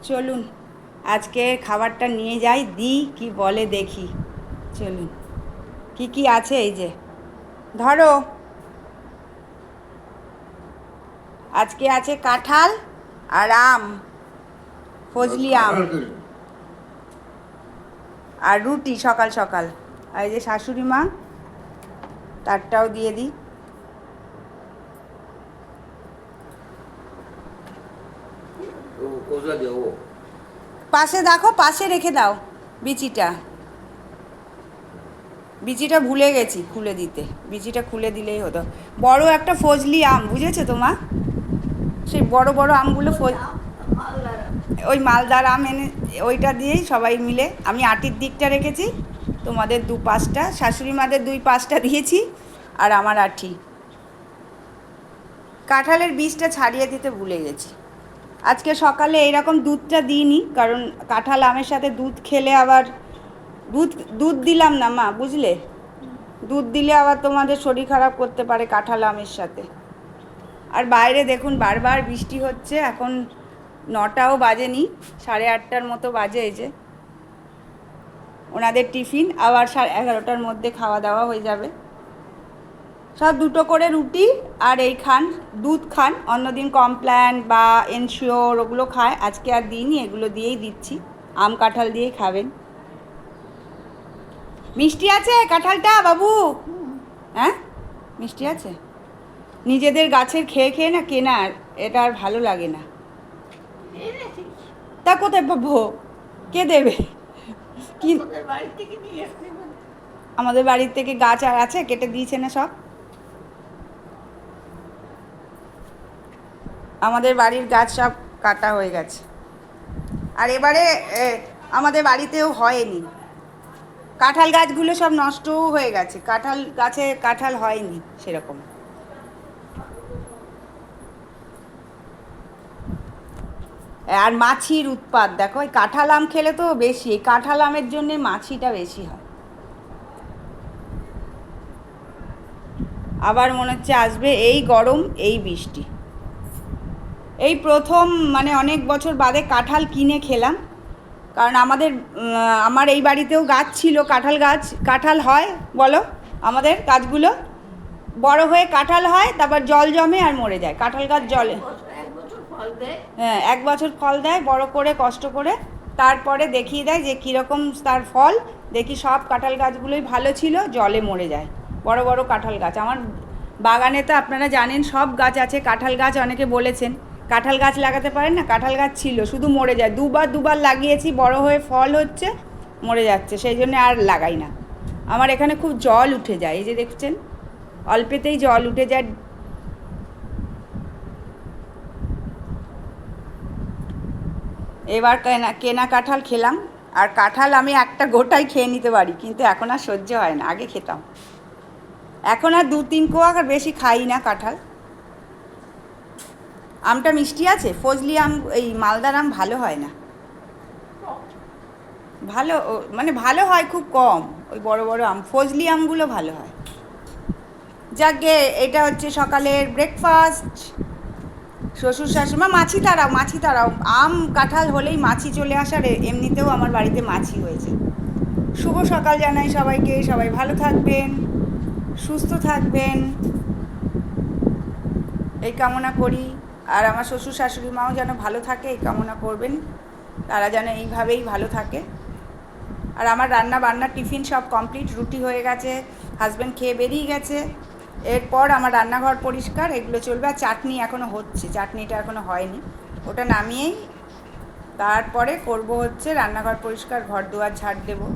চলুন আজকে খাবারটা নিয়ে যাই, দিই কি বলে দেখি। চলুন কি কি আছে, এই যে ধরো। আজকে আছে কাঁঠাল আর আম, ফজলি আম আর রুটি সকাল সকাল। আর এই যে শাশুড়ি মা, তারটাও দিয়ে দিই। পাশে দেখো, পাশে রেখে দাও বিচিটা। বিচিটা ভুলে গেছি খুলে দিতে, বিচিটা খুলে দিলেই হতো। বড় একটা ফজলি আম, বুঝেছো তো মা? সেই বড় বড় আমগুলো ওই মালদার আম এনে, ওইটা দিয়েই সবাই মিলে। আমি আটির দিকটা রেখেছি, তোমাদের 2-5টা, শাশুড়ি মাদের 2-5টা দিয়েছি, আর আমার আটি। কাঁঠালের বীজটা ছাড়িয়ে দিতে ভুলে গেছি। আজকে সকালে এইরকম দুধটা দিইনি, কারণ কাঁঠাল আমের সাথে দুধ খেলে আবার দুধ দুধ দিলাম না মা, বুঝলে? দুধ দিলে আবার তোমাদের শরীর খারাপ করতে পারে কাঁঠাল আমের সাথে। আর বাইরে দেখুন বারবার বৃষ্টি হচ্ছে। এখন 9টাও বাজেনি, 8:30টার মতো বাজে। এই যে ওনাদের টিফিন আবার 11:30টার মধ্যে খাওয়া দাওয়া হয়ে যাবে। সব 2টো করে রুটি আর এই খান, দুধ খান। অন্যদিন কমপ্ল্যান বা এনশিওর ওগুলো খায়, আজকে আর দিইনি, এগুলো দিয়েই দিচ্ছি। আম কাঁঠাল দিয়েই খাবেন। মিষ্টি আছে কাঁঠালটা বাবু? হ্যাঁ মিষ্টি আছে। নিজেদের গাছের খেয়ে খেয়ে না কেনার এটা আর ভালো লাগে না। তা কোথায় পাবো? কে দেবে? কি আমাদের বাড়ির থেকে গাছ আর আছে, কেটে দিয়েছে না সব। আমাদের বাড়ির গাছ সব কাটা হয়ে গেছে। আর এবারে আমাদের বাড়িতেও হয়নি, কাঁঠাল গাছগুলো সব নষ্টও হয়ে গেছে। কাঁঠাল গাছে কাঁঠাল হয়নি সেরকম। আর মাছির উৎপাত দেখো, এই কাঁঠাল আম খেলে তো বেশি, এই কাঁঠাল আমের জন্যে মাছিটা বেশি হয়। আবার মনে হচ্ছে আসবে এই গরম, এই বৃষ্টি। এই প্রথম মানে অনেক বছর বাদে কাঁঠাল কিনে খেলাম। কারণ আমার এই বাড়িতেও গাছ ছিল, কাঁঠাল গাছ। কাঁঠাল হয় বলো, আমাদের গাছগুলো বড় হয়ে কাঁঠাল হয়, তারপর জল জমে আর মরে যায়। কাঁঠাল গাছ জলে, হ্যাঁ 1 বছর ফল দেয় বড় করে কষ্ট করে, তারপরে দেখিয়ে দেয় যে কীরকম তার ফল। দেখি সব কাঁঠাল গাছগুলোই ভালো ছিল, জলে মরে যায়। বড় বড় কাঁঠাল গাছ আমার বাগানে, তো আপনারা জানেন সব গাছ আছে। কাঁঠাল গাছ অনেকে বলেছেন কাঁঠাল গাছ লাগাতে পারেন না, কাঁঠাল গাছ ছিল, শুধু মরে যায়। দুবার লাগিয়েছি, বড় হয়ে ফল হচ্ছে, মরে যাচ্ছে, সেই জন্য আর লাগাই না। আমার এখানে খুব জল উঠে যায়, এই যে দেখছেন অল্পেতেই জল উঠে যায়। এবার কেনা কাঁঠাল খেলাম। আর কাঁঠাল আমি একটা গোটাই খেয়ে নিতে পারি, কিন্তু এখন আর সহ্য হয় না, আগে খেতাম। এখন আর 2-3 কোয়া আর বেশি খাই না কাঁঠাল। আমটা মিষ্টি আছে, ফজলি আম এই মালদার আম ভালো হয় না। ভালো মানে ভালো হয় খুব কম, ওই বড় বড় আম, ফজলি আমগুলো ভালো হয়। যাকে এটা হচ্ছে সকালের ব্রেকফাস্ট। শ্বশুর শাশুড়ি মা, মাছি তাড়াও। আম কাঁঠাল হলেই মাছি চলে আসার, এমনিতেও আমার বাড়িতে মাছি হয়েছে। শুভ সকাল জানাই সবাইকে, সবাই ভালো থাকবেন, সুস্থ থাকবেন এই কামনা করি। আর আমার শ্বশুর শাশুড়ি মাও যেন ভালো থাকে এই কামনা করবেন, তারা যেন এইভাবেই ভালো থাকে। আর আমার রান্না বান্না টিফিন সব কমপ্লিট, রুটি হয়ে গেছে, হাজব্যান্ড খেয়ে বেরিয়ে গেছে। এরপর আমার রান্নাঘর পরিষ্কার, এগুলো চলবে। আর চাটনি এখনও হচ্ছে, চাটনিটা এখনও হয়নি, ওটা নামিয়েই তারপরে করব হচ্ছে রান্নাঘর পরিষ্কার, ঘর দুয়ার ঝাড় দেবো।